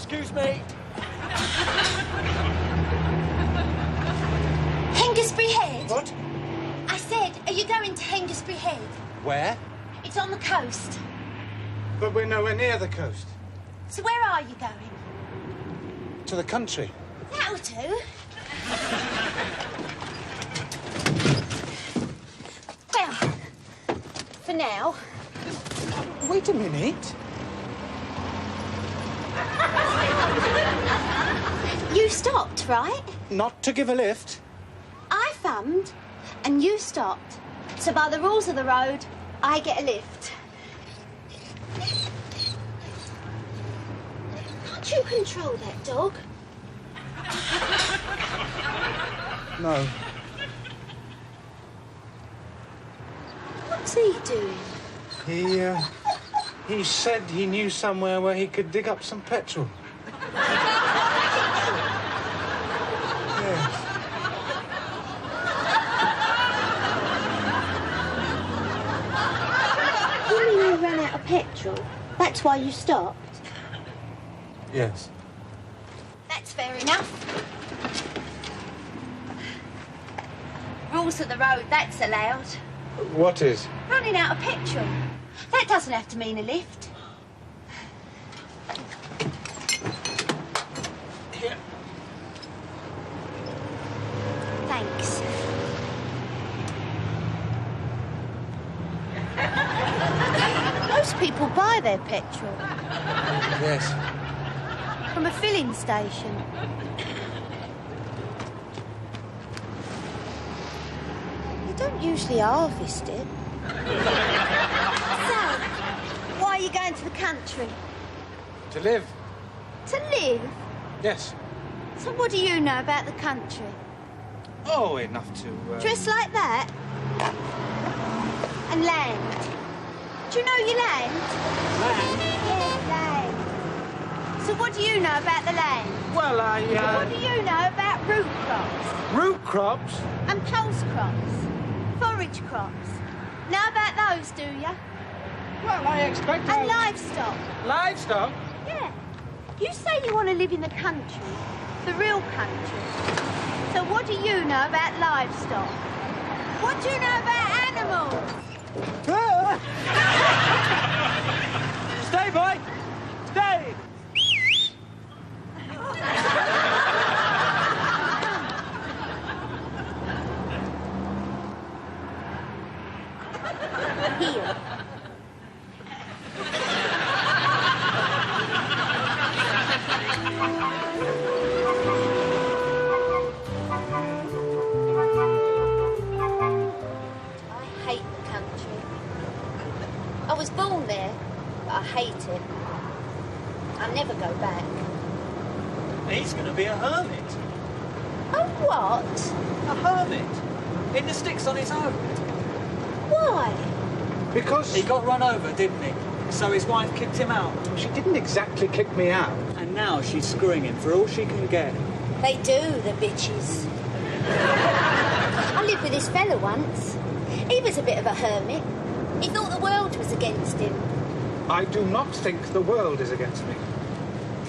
Excuse me. Hengistbury Head? What? I said, are you going to Hengistbury Head? Where? It's on the coast. But we're nowhere near the coast. So where are you going? To the country. That'll do. Well, for now. Wait a minute. You stopped, right? Not to give a lift. I thumbed and you stopped. So by the rules of the road, I get a lift. Can't you control that dog? No. What's he doing? He said he knew somewhere where he could dig up some petrol. Yes. You mean you ran out of petrol? That's why you stopped? Yes. That's fair enough. Rules of the road, that's allowed. What is? Running out of petrol. That doesn't have to mean a lift. Here. Thanks. Most people buy their petrol Yes. from a filling station. You don't usually harvest it. So, why are you going to the country? To live? To live? Yes. So what do you know about the country? Oh, enough to... Dress like that? And land? Do you know your land? Land? Yes, land. So what do you know about the land? Well, What do you know about root crops? Root crops? And pulse crops? Forage crops? Know about those, do you? Well, I expect... And livestock? Livestock? Yeah. You say you want to live in the country, the real country. So what do you know about livestock? What do you know about animals? Stay, boy! Stay! Here. I hate the country. I was born there, but I hate it. I'll never go back. He's going to be a hermit. Oh, what? A hermit? In the sticks on his own. Why? Because... He got run over, didn't he? So his wife kicked him out. She didn't exactly kick me out. And now she's screwing him for all she can get. They do, the bitches. I lived with this fella once. He was a bit of a hermit. He thought the world was against him. I do not think the world is against me.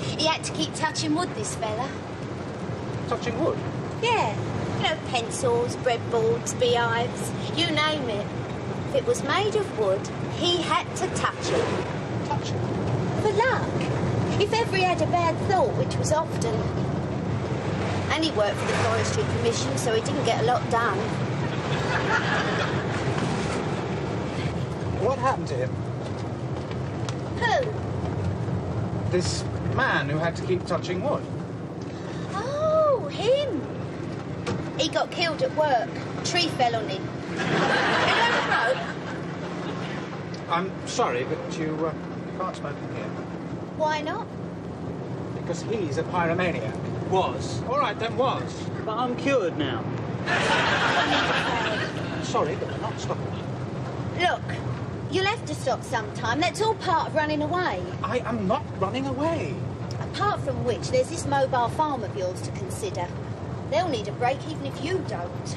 He had to keep touching wood, this fella. Touching wood? Yeah. You know, pencils, breadboards, beehives, you name it. If it was made of wood, he had to touch it. Touch it? For luck. If ever he had a bad thought, which was often. And he worked for the Forestry Commission, so he didn't get a lot done. What happened to him? Who? This man who had to keep touching wood. Oh, him. He got killed at work. Tree fell on him. You know the rope? I'm sorry, but you can't smoke in here. Why not? Because he's a pyromaniac. Was. All right, then was. But I'm cured now. Sorry, but we're not stopping. Look, you'll have to stop sometime. That's all part of running away. I am not running away. Apart from which, there's this mobile farm of yours to consider. They'll need a break even if you don't.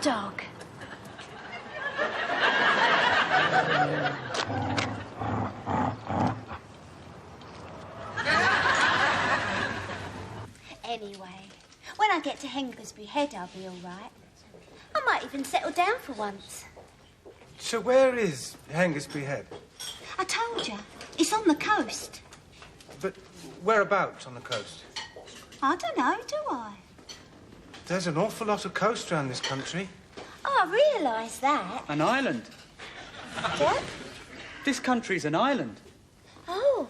dog. Anyway, when I get to Hengersby Head, I'll be all right. I might even settle down for once. So where is Hengersby Head? I told you, it's on the coast. But whereabouts on the coast? I don't know, do I? There's an awful lot of coast around this country. Oh, I realise that. An island. Yeah? This country's an island. Oh,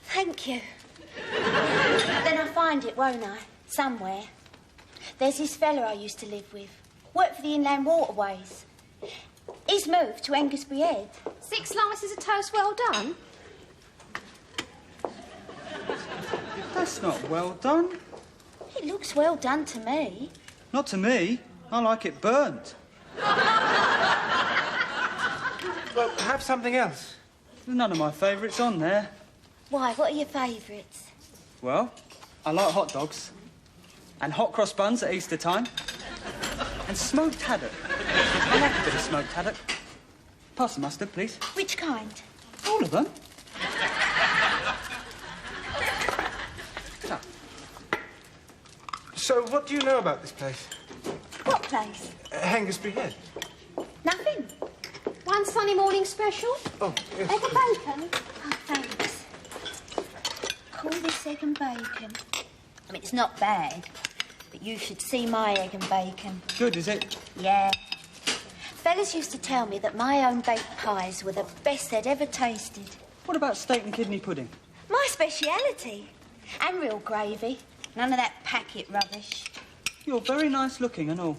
thank you. Then I'll find it, won't I? Somewhere. There's this fella I used to live with. Worked for the Inland Waterways. He's moved to Hengersby Head. 6 slices of toast well done? That's not well done. It looks well done to me. Not to me. I like it burnt. Well, have something else. There's none of my favourites on there. Why, what are your favourites? Well, I like hot dogs. And hot cross buns at Easter time. And smoked haddock. I like a bit of smoked haddock. Pass the mustard, please. Which kind? All of them. So what do you know about this place? What place? Hengersby Head. Nothing. One sunny morning special? Oh, yes. Egg and bacon? Oh, thanks. Call this egg and bacon. I mean, it's not bad, but you should see my egg and bacon. Good, is it? Yeah. Fellas used to tell me that my own baked pies were the best they'd ever tasted. What about steak and kidney pudding? My speciality. And real gravy. None of that packet rubbish. You're very nice looking and all.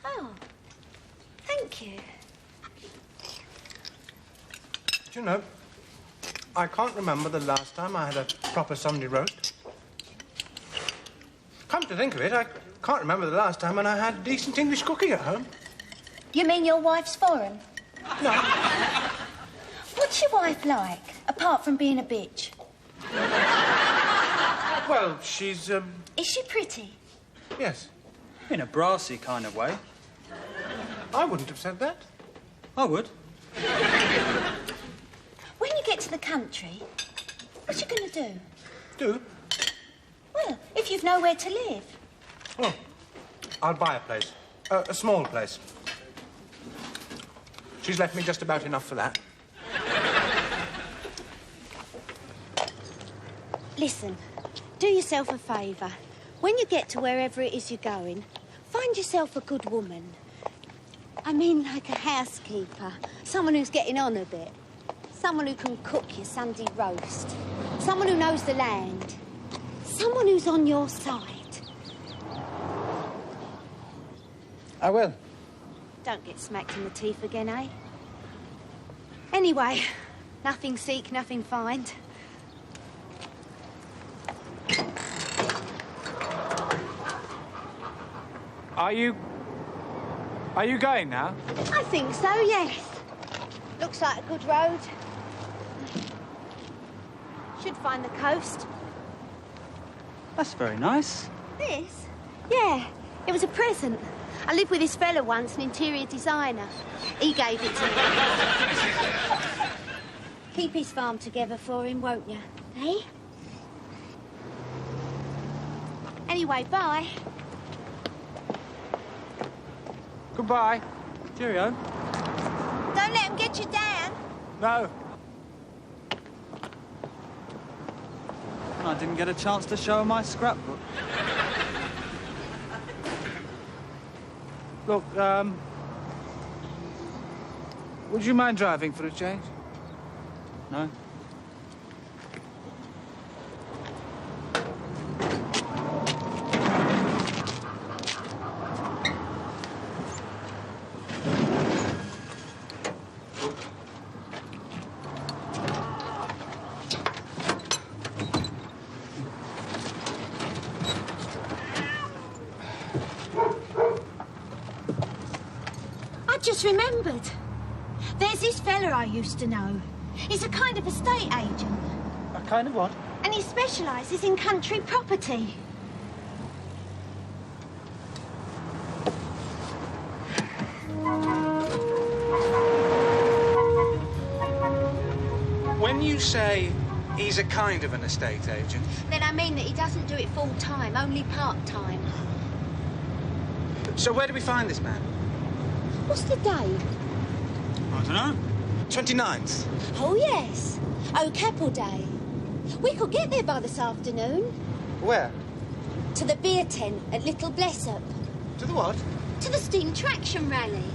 Oh, thank you. Do you know, I can't remember the last time I had a proper Sunday roast. Come to think of it, I can't remember the last time when I had decent English cooking at home. You mean your wife's foreign? No. What's your wife like, apart from being a bitch? Well, she's, Is she pretty? yes. In a brassy kind of way. I wouldn't have said that. I would. When you get to the country, what you going to do? Do? Well, if you've nowhere to live. Oh, I'll buy a place. A small place. She's left me just about enough for that. Listen, do yourself a favour. When you get to wherever it is you're going, find yourself a good woman. I mean, like a housekeeper. Someone who's getting on a bit. Someone who can cook your Sunday roast. Someone who knows the land. Someone who's on your side. I will. Don't get smacked in the teeth again, eh? Anyway, nothing seek, nothing find. Are you going now? I think so, yes. Looks like a good road. Should find the coast. That's very nice. This? Yeah, it was a present. I lived with this fella once, an interior designer. He gave it to me. Keep his farm together for him, won't you? Eh? Anyway, bye. Goodbye. Cheerio. Don't let him get you down. No. I didn't get a chance to show her my scrapbook. Look, would you mind driving for a change? No? Just remembered. There's this fella I used to know. He's a kind of estate agent. A kind of what? And he specialises in country property. When you say he's a kind of an estate agent... Then I mean that he doesn't do it full-time, only part-time. So where do we find this man? What's the date? I don't know. 29th. Oh, yes. Oh, Capel Day. We could get there by this afternoon. Where? To the beer tent at Little Blessup. To the what? To the steam traction rally.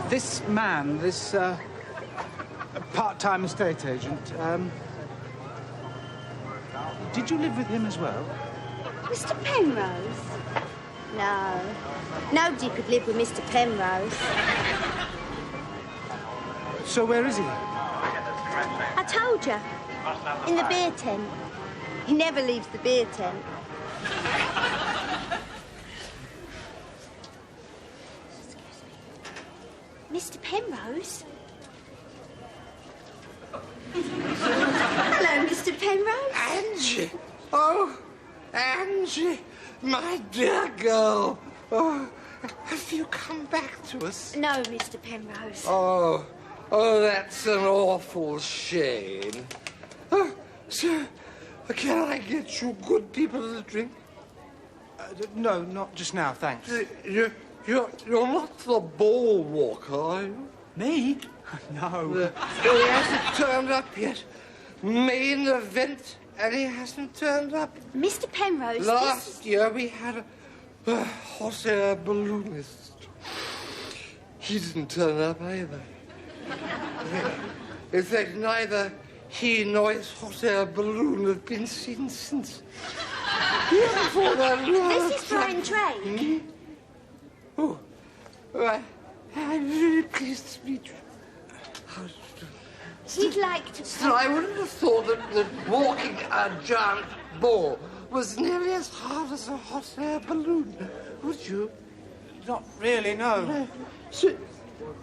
This man, this part-time estate agent, did you live with him as well? Mr. Penrose? No. Nobody could live with Mr. Penrose. So where is he? I told you. In the beer tent. He never leaves the beer tent. Mr. Penrose? Hello, Mr. Penrose. Angie! Oh, Angie, my dear girl. Oh, have you come back to us? No, Mr. Penrose. Oh, that's an awful shame. Oh, so, can I get you good people to drink? No, not just now, thanks. You're not the ball walker, are you? Me? No. He hasn't turned up yet. Main event, and he hasn't turned up. Mr. Penrose, Last year we had a hot air balloonist. He didn't turn up either. In fact, neither he nor his hot air balloon have been seen since. This is Brian Drake. Hmm? Oh, I'm very pleased to meet you. He'd like to... Still, I wouldn't have thought that walking a giant ball was nearly as hard as a hot air balloon, would you? Not really, no. So,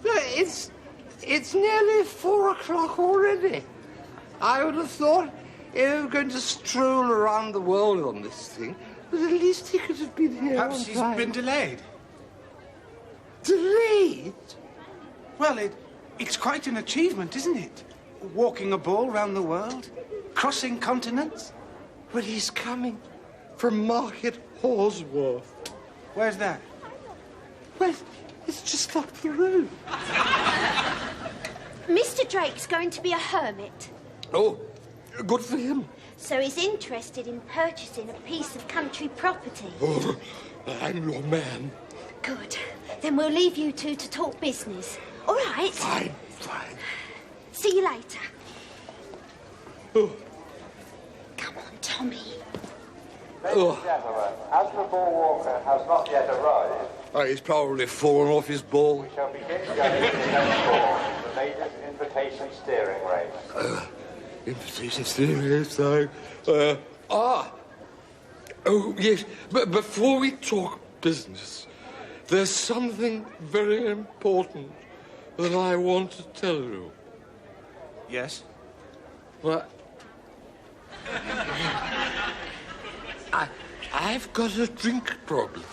it's nearly 4 o'clock already. I would have thought if we were going to stroll around the world on this thing, but at least he could have been here Perhaps on he's time. been delayed. Delayed? Well, it's quite an achievement, isn't it? Walking a ball round the world, crossing continents. Well, he's coming from Market Horsworth. Where's that? Well, it's just up the road. Mr. Drake's going to be a hermit. Oh, good for him. So he's interested in purchasing a piece of country property. Oh, I'm your man. Good. Then we'll leave you two to talk business. All right? Fine. See you later. Oh. Come on, Tommy. Ladies and gentlemen, as the ball walker has not yet arrived... Oh, he's probably fallen off his ball. We shall begin judging the next ball, the ladies' invitation steering race. Invitation steering race, sorry. Oh, yes, but before we talk business, there's something very important that I want to tell you. Yes? Well, I've got a drink problem.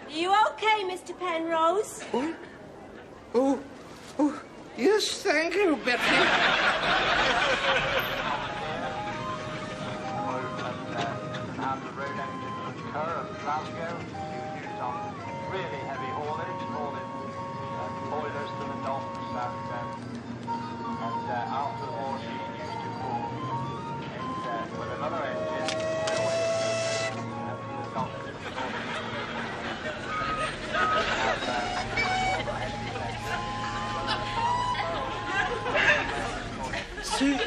Are you okay, Mr. Penrose? What? Oh, yes, thank you, Betty. And the road engine would occur at Glasgow. You would use on really heavy haulage, hauling boilers to the docks, and after the war she used to pull it with another engine. The docks to the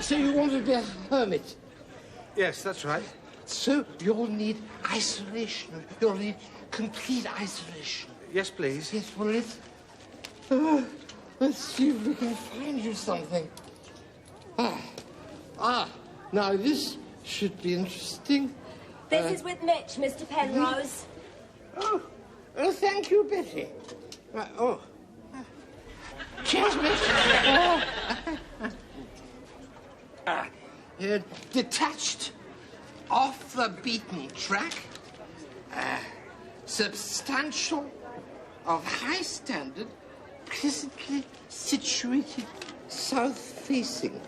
So you want to be a hermit? Yes, that's right. So you'll need isolation. You'll need complete isolation. Yes, please. Yes, well, let's see if we can find you something. Now this should be interesting. This is with Mitch, Mr. Penrose. Oh, thank you, Betty. Right, cheers, Mitch. Detached, off the beaten track, substantial, of high standard, pleasantly situated, south-facing.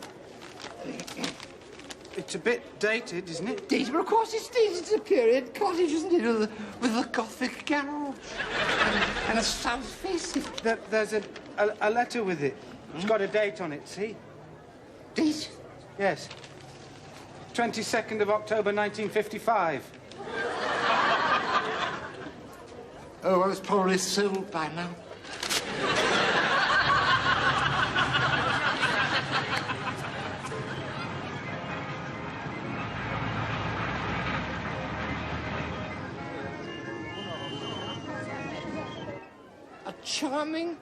It's a bit dated, isn't it? Dated, but of course it's dated. It's a period cottage, isn't it? With a Gothic garage and a south-facing. There's a letter with it. It's got a date on it, see? Date? Yes. 22nd of October, 1955. Oh, well, it's probably sold by now. A charming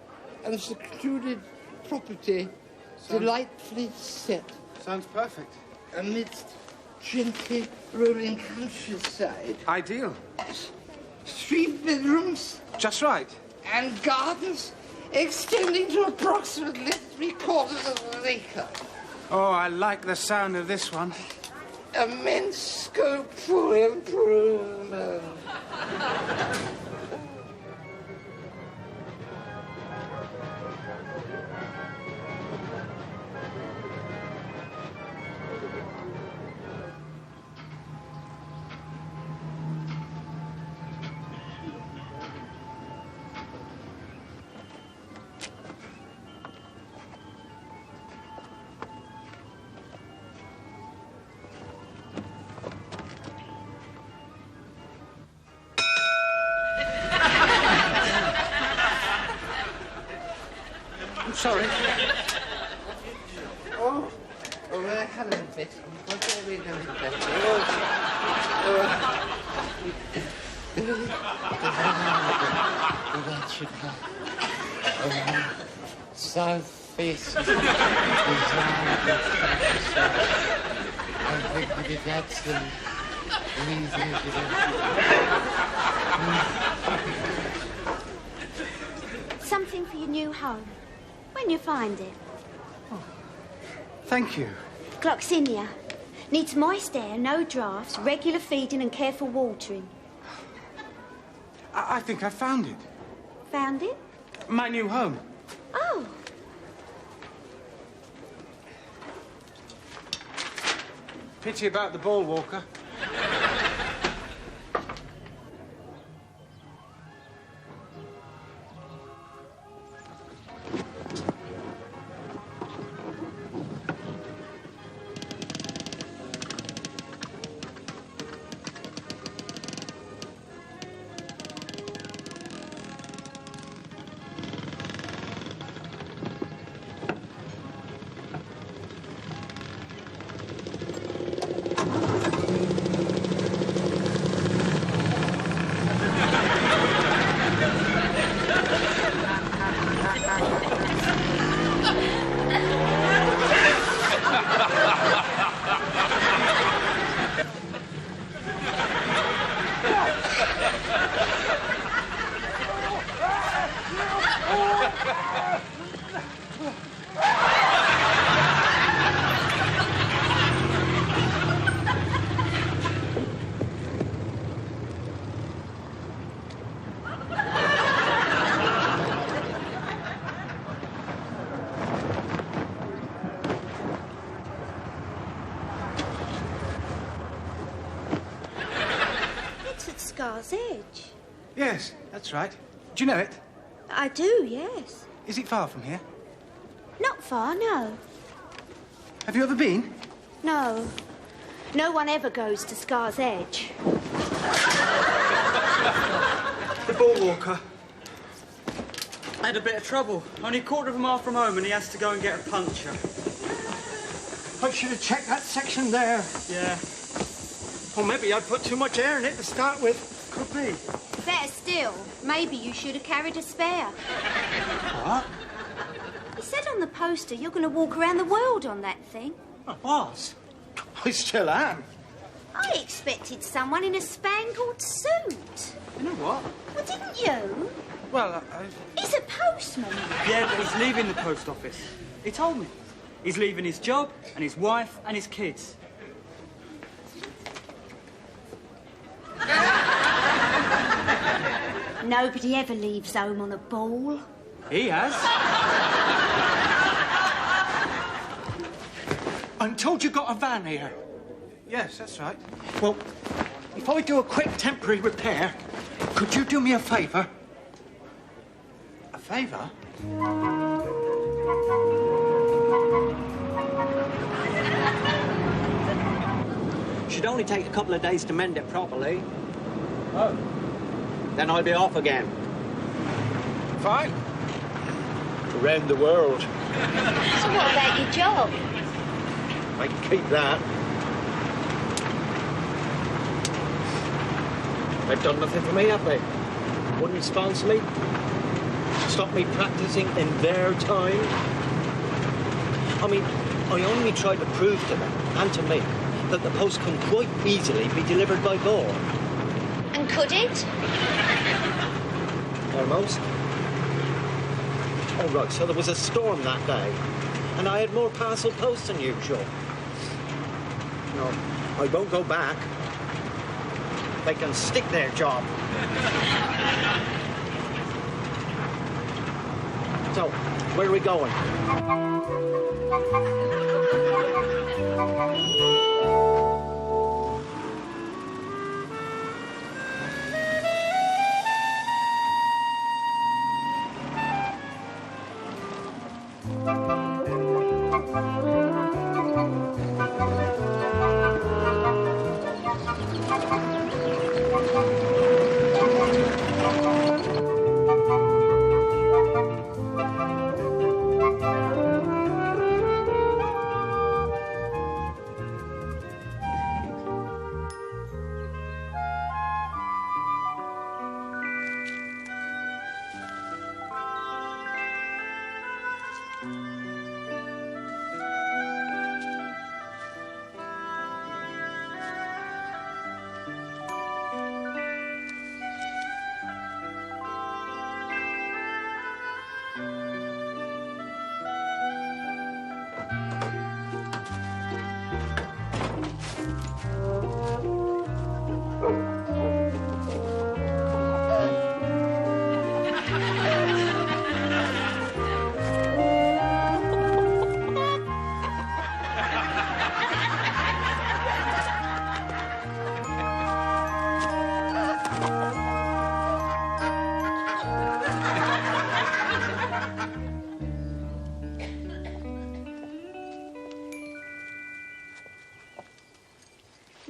and secluded property, delightfully set. Sounds perfect. Amidst gently rolling countryside. Ideal. 3 bedrooms. Just right. And gardens extending to approximately 3/4 of an acre. Oh, I like the sound of this one. Immense scope for improvement. Sorry. Oh, I had a bit. What are we going to bet? That should help. South face. I think that's the reason Something for your new home. When you find it. Oh, thank you. Gloxinia. Needs moist air, no drafts, regular feeding and careful watering. I think I found it. Found it? My new home. Oh. Pity about the ball walker. Scar's Edge. Yes, that's right. Do you know it? I do, yes. Is it far from here? Not far, no. Have you ever been? No. No one ever goes to Scar's Edge. The ball walker. I had a bit of trouble. Only a quarter of a mile from home and he has to go and get a puncture. I should have checked that section there. Yeah. Or maybe I put too much air in it to start with. Could be. Better still, maybe you should have carried a spare. What? It said on the poster you're going to walk around the world on that thing. I was. I still am. I expected someone in a spangled suit. You know what? Well, didn't you? Well, He's a postman. Yeah, but he's leaving the post office. He told me. He's leaving his job and his wife and his kids. Nobody ever leaves home on a ball. He has. I'm told you got a van here. yes, that's right. Well, if I do a quick temporary repair, could you do me a favour? A favour? Should only take a couple of days to mend it properly. Oh. Then I'll be off again. Fine. Around the world. So what about your job? I can keep that. They've done nothing for me, have they? Wouldn't sponsor me? Stop me practicing in their time? I mean, I only tried to prove to them and to me that the post can quite easily be delivered by ball. And could it? Almost. Oh, right, so there was a storm that day, and I had more parcel posts than usual. No, I won't go back. They can stick their job. So, where are we going?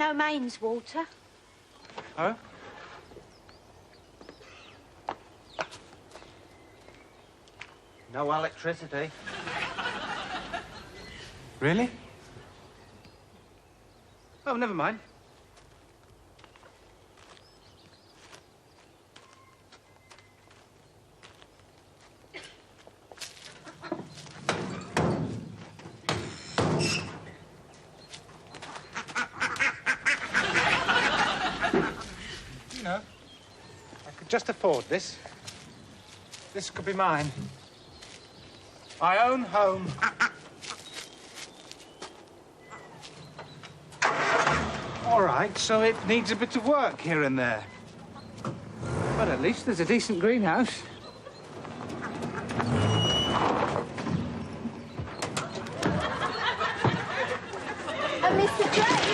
No mains water. Oh? No electricity. Really? Oh, never mind. You know, I could just afford this. This could be mine. My own home. All right, so it needs a bit of work here and there. But at least there's a decent greenhouse. And Mr. Drake.